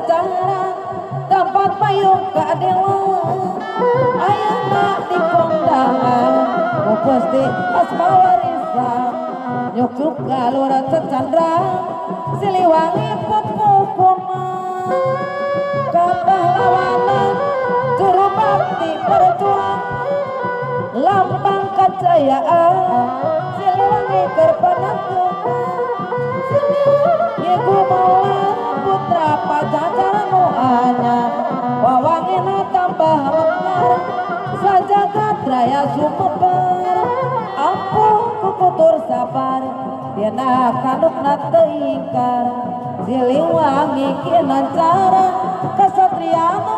secara tempat payung kadewa ayeuna di kondangan Gusti Asmawarisan nyuksuk galura secandra Siliwangi pupukuna kapahlawanan juru bakti perjuang lambang kejayaan Siliwangi kerpanangkungan Ibu Maulan putra pajajaran nuhanya wawangina tambah lengar sajagat raya Sumebar ampuh kukutur sabar dina kandukna teu ingkar Siliwangi kinan cara kasatriana